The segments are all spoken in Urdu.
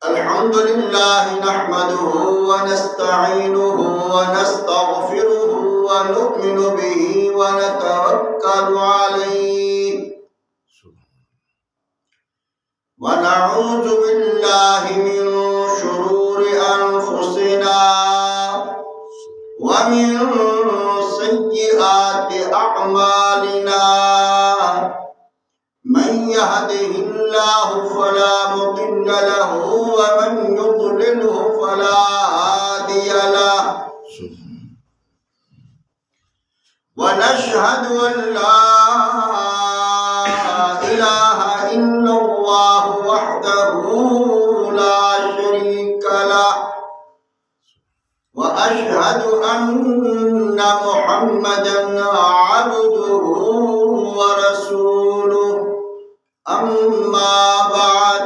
الحمد لله نحمده ونستعينه ونستغفره ونؤمن به ونتوكل عليه ونعوذ بالله من شرور أنفسنا ومن سيئات أعمالنا من يهده الله فلا مضل له ومن يضلله فلا هادي له ونشهد أن لا إله إلا الله وحده لا شريك له وأشهد أن محمدا عبده ورسوله أما بعد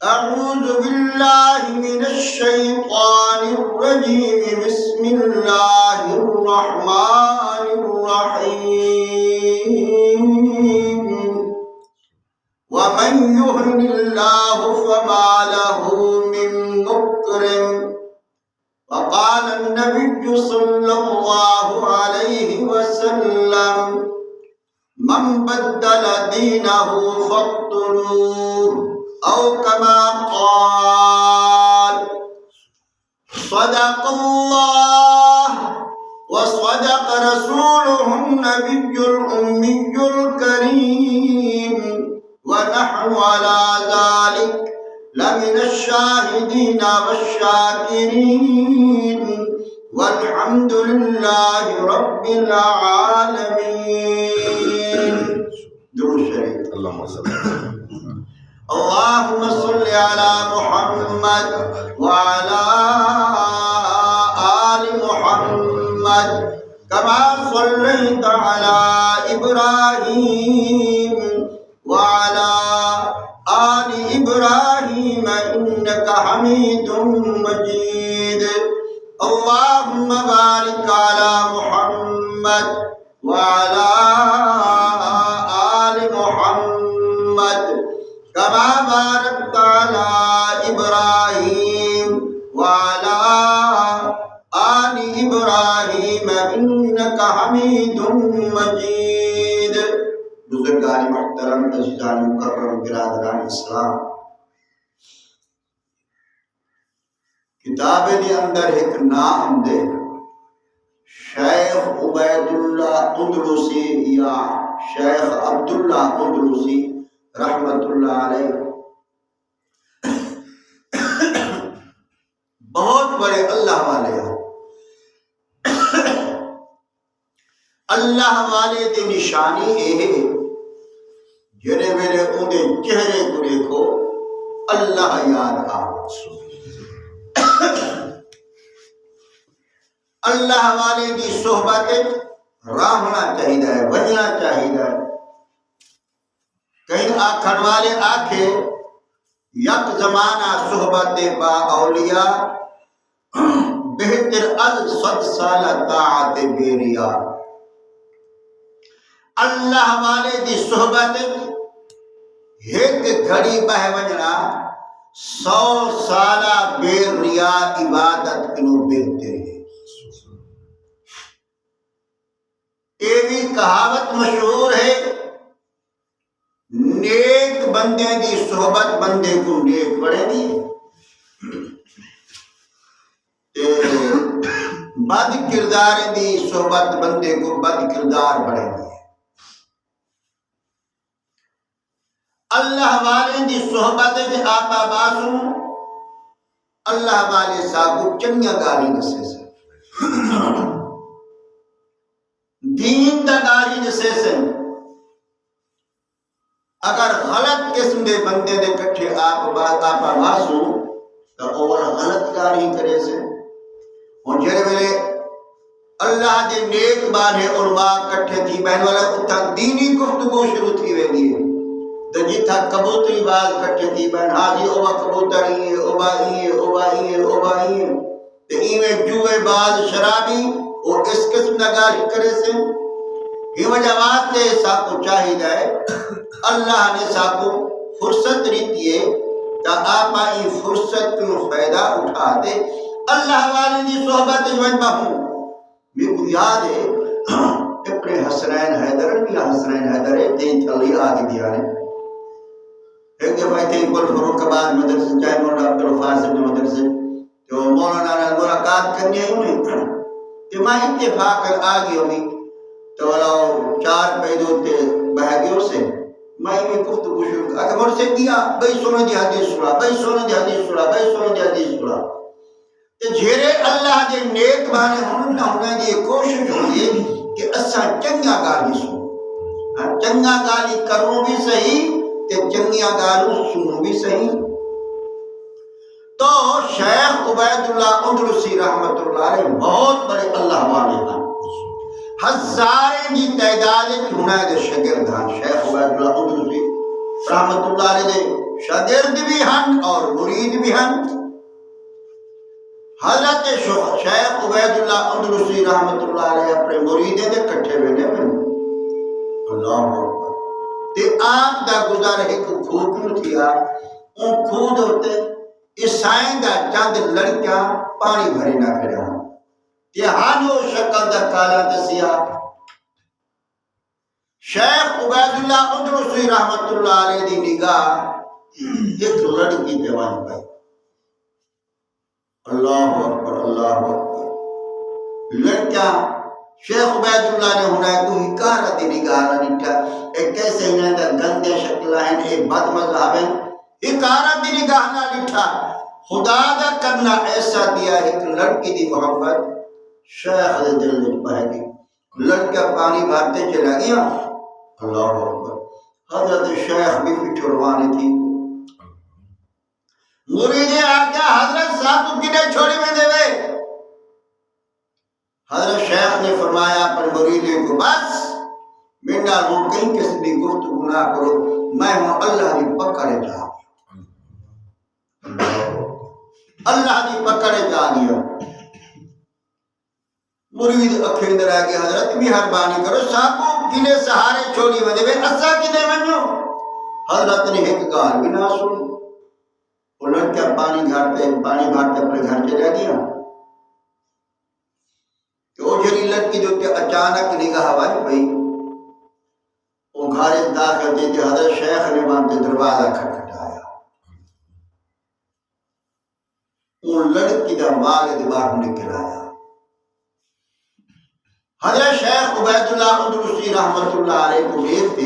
أعوذ بالله من الشيطان الرجيم بسم الله الرحمن الرحيم ومن يهن الله فما له من مكرم وقال النبي صلى الله عليه وسلم من بدل دينه فاقتلوه أو كما قال صدق الله وصدق رسوله النبي الأمي الكريم ونحن على ذلك لمن الشاهدين والشاكرين والحمد لله رب العالمين. درود شریف. اللهم صل على محمد وعلى آل محمد كما صليت على إبراهيم وعلى آل إبراهيم إنك حميد مجيد. اللهم بارك على محمد وعلى آل محمد كما باركت على إبراهيم وعلى آل إبراهيم إنك حميد مجيد. بزرگان محترم، عزیزان مکرم، برادران اسلام، کتاب دے اندر ایک نام دے شیخ عبید اللہ اندلسی یا شیخ عبداللہ اندلسی رحمت اللہ علیہ بہت بڑے اللہ والے ہیں. اللہ والے دی نشانی یہ ہے جڑے ویلے اندے چہرے کو دیکھو اللہ یاد آوے. اللہ والے دی صحبت راہنا چاہیے، بننا چاہیے. کہیں آکھن والے آکھے یک زمانہ صحبت با اولیاء بہتر از 100 سال طاعت بیریا. اللہ والے دی صحبت ایک گھڑی بہ وجنا 100 سالہ بے ریا عبادت کنو بہتر ہے. یہ بھی کہاوت مشہور ہے، نیک بندے دی صحبت بندے کو نیک بڑھے دی، بد کردار دی صحبت بندے کو بد کردار بڑھے دی. اللہ والے دی صحبت دے آپا باسوں اللہ والے ساکو چنگا گاری نسے سے دین دا گاری نسے سے. اگر غلط قسم دے بندے دے کٹھے آپا باسوں تو اور غلط گاری کرے سے. اور جڑے ویلے اللہ دے نیک بانے علماء کٹھے تھی بہن والا اتھا دینی گفتگو شروع تھی ویندی ہے. تو جتھا کبوتری باز کٹھے تھی بہن حاجی اوبا کبوتر ہی ہے، اوبا ہی ہے، اوبا ہی ہے، اوبا ہی ہے. تو ایویں جوئے باز شرابی اور اس قسم نگاہی کرے سے یہ وجہ واسطے ساکو چاہیے اللہ نے ساکو فرصت دیتی ہے تا آپا ای فرصت کو فائدہ اٹھا دے اللہ والی دی صحبت جوائن باہوں میں کو یاد ہے اپنے حسنین حیدر یا حسنین حیدر ہے تین تھلی آگے دیا نے ایک دفعہ تھے پر فروق آباد مدرسے چاہے مولانا عبدالفاظ ابن مدرسے جو مولانا نے ملاقات کرنی ہے انہیں کہ میں اتفاق آگی ہوئی تو چار پیدوں تے بہگیوں سے میں گفتگو شروع کر کہ مجھ سے کیا بھائی سنو دی حدیث سنا بھائی سنو دی حدیث سنا بھائی سنو دی حدیث سنا تے جھیرے اللہ دے نیک بانے ہونے دی کوشش ہوئی کہ اسا چنگا گالی سنو چنگا گالی کروں بھی صحیح تے چنگا گالو سنو بھی صحیح تو شیخ عبید اللہ اندلسی رحمت اللہ علیہ بہت بڑے اللہ والے ہیں ہزاریں دی تعداد چنائے شاگردان شیخ عبید اللہ اندلسی رحمت اللہ علیہ شاگرد بھی ہیں اور مرید بھی ہیں حضرت شیخ عبید اللہ اندلسی رحمت اللہ علیہ اپنے مریدیں دے کٹھے ہوئے میں اللہ اکبر تے آپ دا گزار ایک کھود نو تھیا ان کھود ہوتے عیسائیں دا چند لڑکیاں پانی بھری نہ کریا کہ ہانو شکل دا کالا دسیا شیخ عبید اللہ اندلسی رحمت اللہ علیہ دی نگاہ ایک لڑکی دیوان پائی اللہ اکبر اللہ اکبر لڑکیاں شیخ عبید اللہ نے ہونا ہے کوئی کارتی نگاہ نہ نٹھا ایک کیسے انہیں دا گندے شکلہ ہیں ایک بد مذہب ہیں ایک کارتی نگاہ نہ نٹھا خدا دا کرنا ایسا دیا ایک لڑکی دی محبت شیخ دے دل میں بہ گئی لڑکا پانی بھرتے چلا گیا اللہ اکبر حضرت شیخ بھی پچھڑوانے تھی مریدیں آگیا حضرت صاحب کو کنے چھوڑی میں دے وے حضرت شیخ نے فرمایا پر مریدیں کو بس منڈا ہوں کہیں کسی بھی گفتگو نہ کرو میں ہوں اللہ دی پکڑے جا اللہ دی پکڑے جا گیا مرید اکھیندر آگے حضرت مہربانی کرو ساکو کنے سہارے چھوڑی میں دے وے اسا کنے منو حضرت نے ایک گال بھی نہ سنی وہ لڑکا پانی بھارتے اپنے گھر چلے گیا کہ وہ جری لڑکی جو کہ اچانک نگاہ وائی بھئی وہ گھر داخل تھے کہ حضرت شیخ نے وہاں پہ دروازہ کھٹکھٹایا وہ لڑکی کا والد باہر نکل آیا حضرت شیخ عبید اللہ اندلسی رحمت اللہ علیہ کو دیکھتے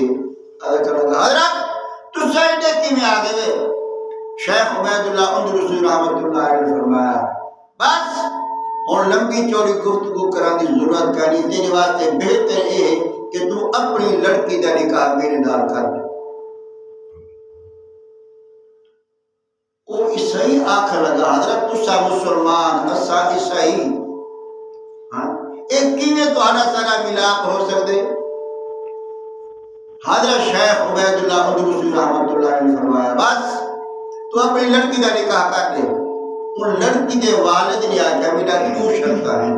حضرت تو سیدے کی میں آگے ہوئے شیخ عبید اللہ اندلسی رحمت اللہ علیہ نے فرمایا بس اور لمبی چوڑی گفتگو کرانی ضرورت کرنی تیرے واسطے بہتر ہے کہ تو اپنی لڑکی دا نکاح میرے نال کر دے وہ عیسائی آکھر لگا حضرت تسا مسلمان اسا عیسائی ایک کیویں تو آنا سارا ملاپ ہو سکتے حضرت شیخ عبید اللہ اندلسی رحمت اللہ نے فرمایا بس تو اپنی لڑکی دا نکاح کر دے ان لڑکی دے والد نے آجا میرا انہوں شرطہ ہیں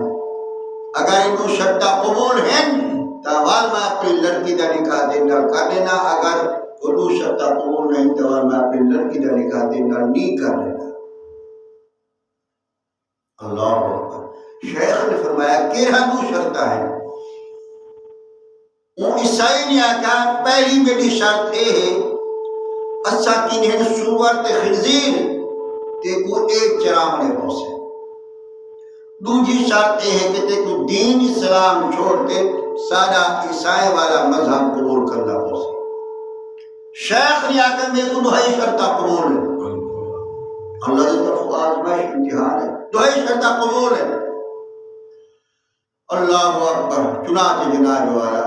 اگر انہوں شرطہ قبول ہیں تو وال میں اپنی لڑکی دا نکاح دینا کر لینا اگر انہوں شرطہ قبول نہیں تو وال میں اپنی لڑکی دا نکاح دینا نہیں کر لینا اللہ اکبر شیخ نے فرمایا کہ ہم شرطہ ہے وہ عیسائی نے آکا پہلی میری شرط ہے اسا کنہیں سور تے خنزیر تے کو ایک چرامنے پہنچے دوسری شرط یہ ہے کہ تے کو دین اسلام چھوڑتے سارا عیسائی والا مذہب قبول کرنا پہنچے شیخ نے آکا میں کو دہائی شرطہ قبول ہے اللہ کی طرف آزمائش امتحان ہے دہائی شرطہ قبول ہے اللہ اکبر چنانچہ جناب والا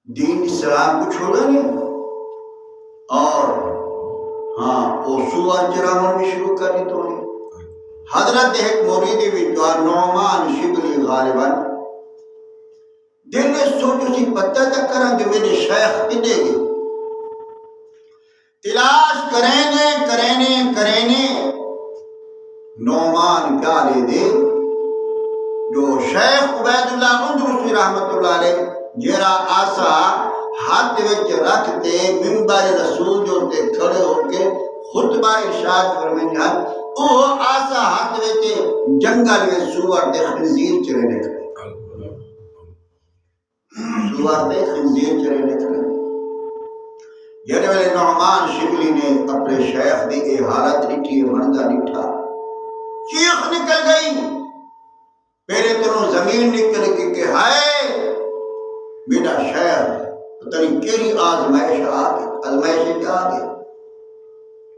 دین اسلام کو چھوڑا نہیں اور ہاں وہ سوار چرامن بھی شروع کرنی تو نہیں حضرت ایک مرید بھی جو نعمان شبلی غالباً دل نے سوچو سی پتہ تک کریں جو میرے شیخ کنے گے تلاش کرینے نعمان کیا لے دے جو شیخ عبید اللہ اندلسی رحمت اللہ علیہ جیرا آسا ہاتھ وچ رکھتے منبر رسول جو تے کھڑے ہو کے خطبہ ارشاد فرمائیں او آسا ہاتھ وچ جنگل میں سور تے خنزیر چرے نکلے سور تے خنزیر چرے نکلے جڑے ویلے نعمان شبلی نے اپنے شیخ دی اے حالت ڈٹھی منظر ڈٹھا چیخ نکل گئی میرے تنوں زمین نکل کے کہ ہائے میرا شیخ پتہ نہیں کیڑی آزمائش آ گئی آزمائش کیا آ گئی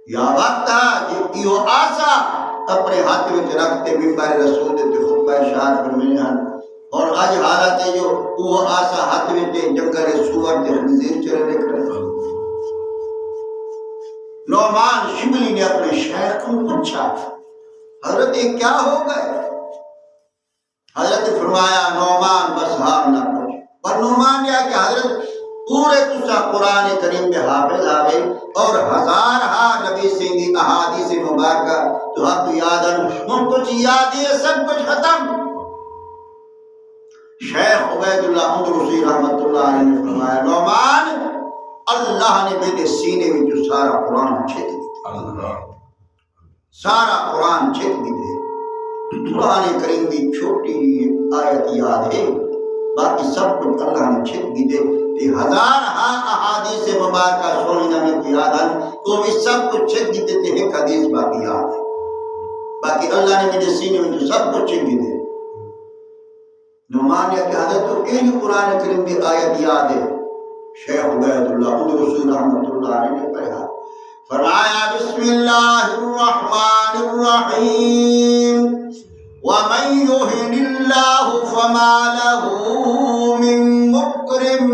یا وقت ہے جو آسا اپنے ہاتھ میں رکھتے ممبر رسول تے خطبہ ارشاد فرمایا اور آج حالت ہے جو وہ آسا ہاتھ میں جنگل سور تے خنزیر چرے نکلے نعمان شبلی نے اپنے شیخ کو پوچھا حضرت یہ کیا ہو گئے حضرت فرمایا نعمان بس ہار نہ پوچھ پر نعمان نے کہ حضرت پورے تسا قرآن کریم کے حافظ آوے اور ہزارہا نبی سنگی احادیث مبارکہ تو حق یاد ان کچھ یاد ہے سب کچھ ختم شیخ عبید اللہ اندرسی رحمت اللہ علیہ نے فرمایا نعمان اللہ نے میرے سینے میں جو سارا قرآن چھت دی سارا قرآن چھت دی قرآن کریم کی چھوٹی آیت یاد ہے باقی سب کچھ اللہ نے چھت دی دے ہزارہا احادیث مبارکہ سننا میں یاد ہے تو بھی سب کچھ چھت دی دیتے ایک حدیث باقی یاد ہے باقی اللہ نے میرے سینے میں جو سب کچھ چھت دی دے نعمان نے کہا تو کئی قرآن کریم کی آیت یاد ہے شیخ عبید اللہ اندرسی رحمت اللہ علیہ نے پڑھا فرمایا بسم اللہ الرحمن الرحیم وَمَن يُهِنِ اللَّهُ فَمَا لَهُ مِن مُكْرِمٍ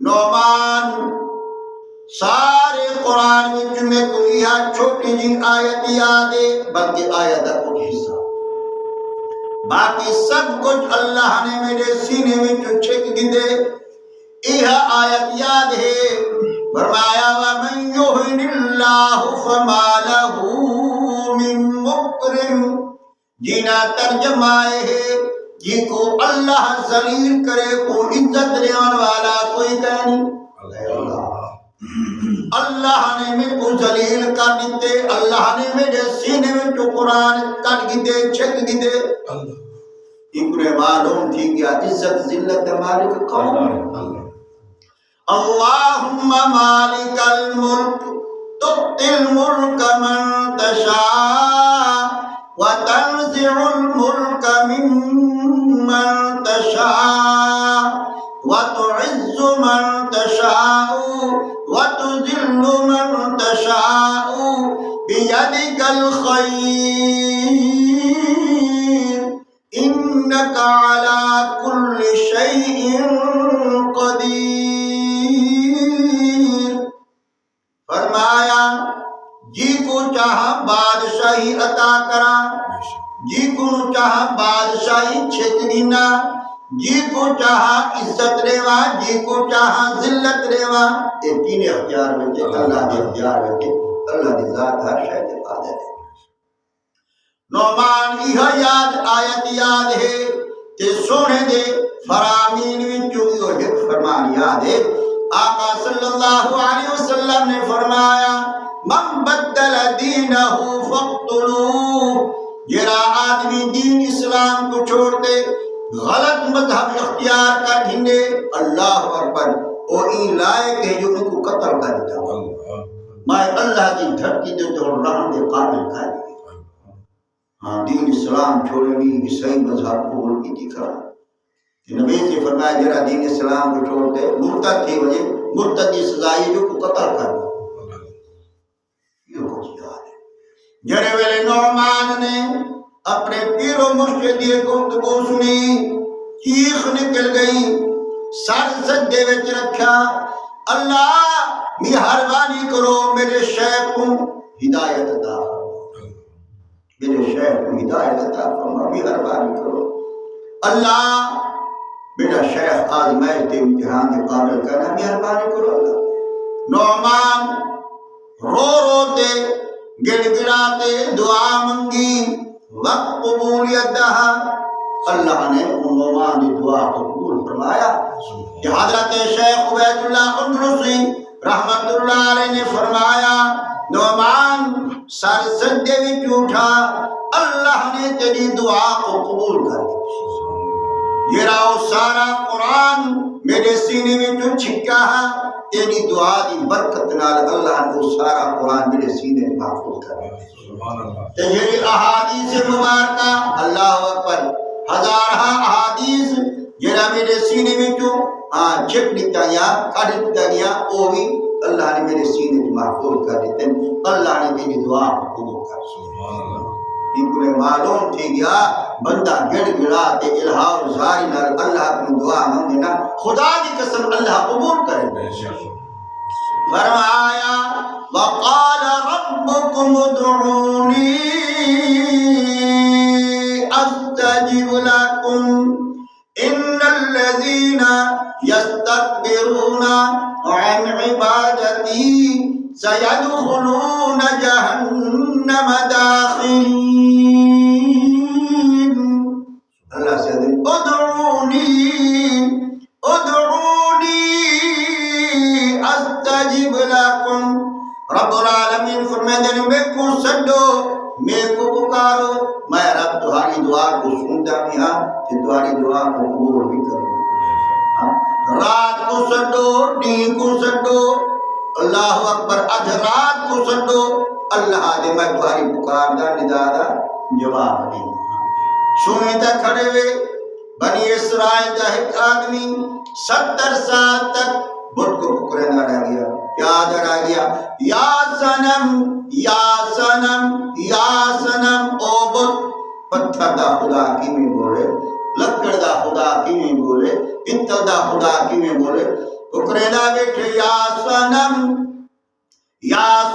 نعمان سارے قرآن میں کوئی چھوٹی جی آیت یاد ہے بلکہ آیت کا کچھ حصہ باقی سب کچھ اللہ نے میرے سینے میں چھک دے یہ آیت یاد ہے فرمایا وَمَن يُهِنِ اللَّهُ فَمَا لَهُ مِن مُكْرِمٍ جینا ترجمہ ہے جی کو اللہ ذلیل کرے کو عزت لیان والا کوئی کہیں اللہ نے میں کو ذلیل کر دیتے اللہ نے میرے سینے میں جو قرآن کٹ گئے چھک گئے انہیں معلوم تھی کیا عزت ذلت مالک کون اللہم مالک الملک تؤتی الملک من تشاء وتنزع الملك ممن تشاء وتعز من تشاء وتذل من تشاء بيدك الخير إنك على كل شيء قدير فرمایا جی کو چاہا بادشاہی عطا کرا جی کو چاہا بادشاہی چھت دینا جی کو چاہا عزت ریوا جی کو چاہا ذلت ریوا یہ تین اختیار میں تھے اللہ کے اختیار میں تھے اللہ کی ذات ہر شاید قادر ہے نعمان یہ یاد آیت یاد ہے کہ سونے دے فرامین میں چوئی اور ایک فرمان یاد ہے آقا صلی اللہ علیہ وسلم نے فرمایا من بدل دینہ فاقتلوہ جرا آدمی دین اسلام کو چھوڑ دے غلط مذہب اختیار کر ڈھنڈے اللہ اکبر وہ این لائے کہ جو ان کو قتل کر دیتا میں اللہ کی دھرتی دے تو رحم دے قابل کر دی ہاں دین اسلام چھوڑنی عیسائی مذہب کو ان کی دکھا نبی سے فرمایا جرا دین اسلام کو چھوڑ دے مرتد کی وجہ مرتد کی سزا یہ جو کو قتل کر دی جڑے ویلے نعمان نے اپنے پیر و مرشد کی گفتگو سنی چیخ نکل گئی سر سجدے وچ رکھا اللہ مہربانی کرو میرے شیخ کو ہدایت عطا فرما میرے شیخ کو ہدایت عطا فرما مہربانی کرو اللہ میرا شیخ آزمائش کے امتحان کے قابل کرنا مہربانی کرو اللہ نعمان رو روتے گڑ گڑاتے دعا منگی وقت قبولیت دہا اللہ نے نعمان کی دعا قبول فرمایا کہ حضرت شیخ عبید اللہ اندرسی رحمت اللہ علیہ نے سجدے وچ اٹھا اللہ نے تیری دعا کو قبول کر لیا جڑا سارا قرآن میرے سینے وچ چھکا ہے تیری دعا دی برکت نال اللہ نے سارا قرآن میرے سینے میں محفوظ کر لیا تیری احادیث مبارکہ اللہ اکبر ہزارہ احادیث جڑا میرے سینے میں چھپ دیتا یا کٹ دیتا گیا وہ بھی اللہ نے میرے سینے میں محفوظ کر دیتے اللہ نے میری دعا کو قبول کر لیا انہیں معلوم تھی گیا بندہ گڑ گڑا تے الہا و زاری نال اللہ اپنی دعا مانگنا خدا کی قسم اللہ قبول کرے فرمایا وقال ربكم ادعوني استجب لكم ان الذين يستكبرون عن عبادتي سيدخلون جهنم داخرين اللہ سے ادعونی استجب لکم رب العالمین فرمائے میں کو سڈو میں کو پکارو میں رب تمہاری دعا کو سنتا بھی ہاں کہ تمہاری دعا کو قبول بھی کروں رات کو سڈو دین کو سڈو اللہ اکبر ادھ رات کو سڈو اللہ دے میں تمہاری پکار دا ندا دا جواب نہیں سونے تک کھڑے ہوئے بنی اسرائیل کا ایک آدمی 70 سال تک بت کو پکڑنا رہ گیا کیا رہ گیا یا سنم یا سنم یا سنم او بت پتھر دا خدا کی میں بولے لکڑ دا خدا کی میں بولے پتر دا خدا کی میں بولے پکڑنا بیٹھے یا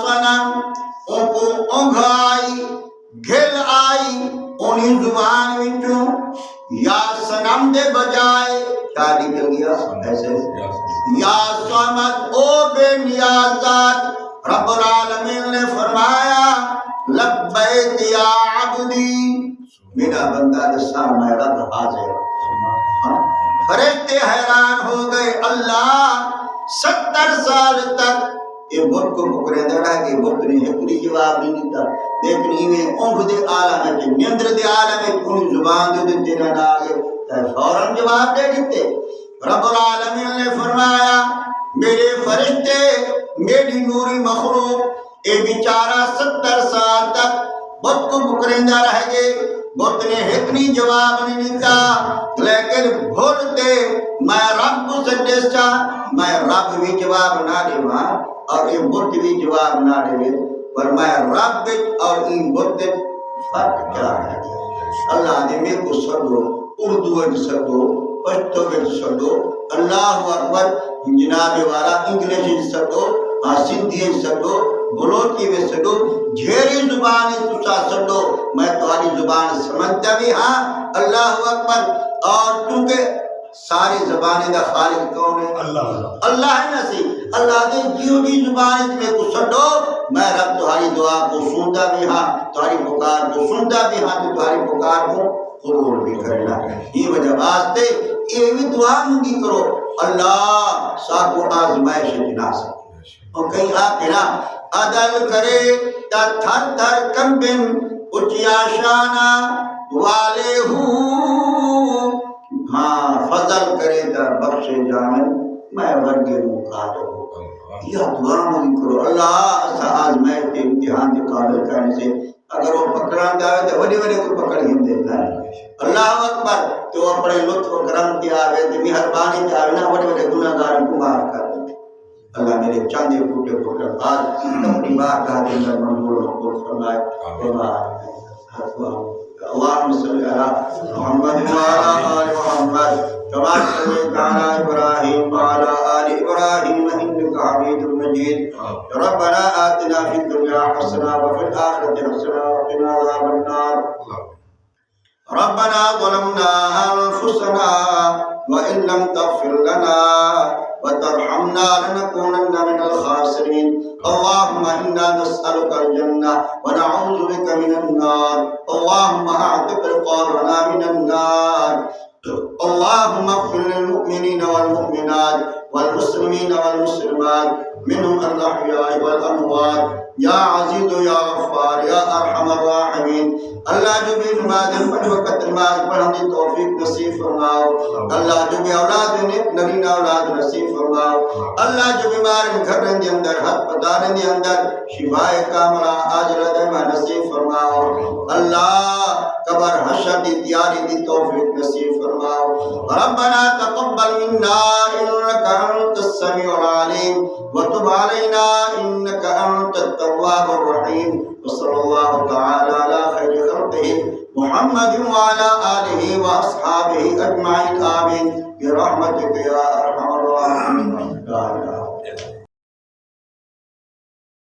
سنم ان کو اونگھ آئی گھل آئی انہی زبان وچوں یا سنم دے بجائے کیا نکل گیا ایسے یا سمد او بے نیازات رب العالمین نے فرمایا لبیک یا عبدی میرا بندہ جسا میں رب حاضر فرشتے حیران ہو گئے اللہ 70 سال تک یہ بت کو پکڑے دڑا کہ بت نے کوئی جواب نہیں دیتا لیکن میں اونگ دے عالم ہے نیندر دے عالم ہے پوری زبان دے تیرا نہ آگے فوراً جواب دے دیتے رب العالمین نے فرمایا میرے فرشتے میری نوری مخلوق اے بیچارہ 70 سال تک بت کو پکڑیندہ رہ گئے بت نے اتنی جواب نہیں دیتا لیکن بھولتے میں رب کو سجدے چا میں رب بھی جواب نہ دے ماں اور یہ بت بھی جواب نہ دے پر میں رب اور ان بت فرق کیا ہے اللہ نے میرے کو سڑو اردو وچ سڑو پشتو وچ سڑو اللہ اکبر جناب والا انگلش وچ سڑو سندھی وچ سڑو بلوچی وچ سڑو جھیری زبان تسا سڑو میں تمہاری زبان سمجھتا بھی ہاں اللہ اکبر اور کیونکہ ساری زبانیں دا خالق کون ہے اللہ ہے نصیب اللہ دے جیو کی زبان میں کو سڑو میں رب تمہاری دعا کو سنتا بھی ہاں تمہاری پکار کو سنتا بھی ہاں تمہاری پکار کو قبول بھی کرنا یہ وجہ واسطے یہ بھی دعا مانگی کرو اللہ ساکو آزمائش جنا سکے اور کہیں آخرا عدل کرے تا تھر تھر کمبن اچیا شانہ والے ہوں ہاں فضل کرے تا بخش جامن میں ورگے مقابل ہوں یہ دعا مانگی کرو اللہ اسا آزمائش کے امتحان کے قابل کرنے سے اگر وہ پکڑان جاوے تو وڈی وڈی کو پکڑ ہی دیتا ہے اللہ اکبر تو اپنے لطف و کرم کی آوے تو مہربانی کی آوے نا وڈی وڈی گناہگار کو معاف کر دے اللہ میرے چاندے ٹوٹے ٹوٹے بعد اپنی بات کا دل میں منظور کو فرمائے اللهم صل على محمد وعلى آل محمد كما صليت على إبراهيم وعلى آل إبراهيم إنك حميد مجيد ربنا آتنا في الدنيا حسنة وفي الآخرة حسنة وقنا عذاب النار ربنا ظلمنا أنفسنا وإن لم تغفر لنا وترحمنا لنكونن من الخاسرين اللهم إنا نسألك الجنة ونعوذ بك من النار اللهم أعتق رقابنا من النار اللهم اغفر للمؤمنين والمؤمنات والمسلمين والمسلمات منهم الأحياء والأموات یا عزیز و یا غفار یا ارحم الراحمین اللہ جو بھی نماز پڑھ وقت نماز پڑھنے کی توفیق نصیب فرماؤ اللہ جو بھی اولاد نے نرینہ اولاد نصیب فرماؤ اللہ جو بیمار گھر کے اندر ہسپتال کے اندر شفائے کاملہ عاجلہ دائمہ نصیب فرماؤ اللہ قبر حشر دی تیاری دی توفیق نصیب فرماؤ ربنا تقبل منا انك انت السميع العليم وتب علينا انك انت التواب الرحيم وصلى الله تعالى على خير خلقه محمد وعلى آله وأصحابه أجمعين آمين برحمتك يا أرحم الراحمين.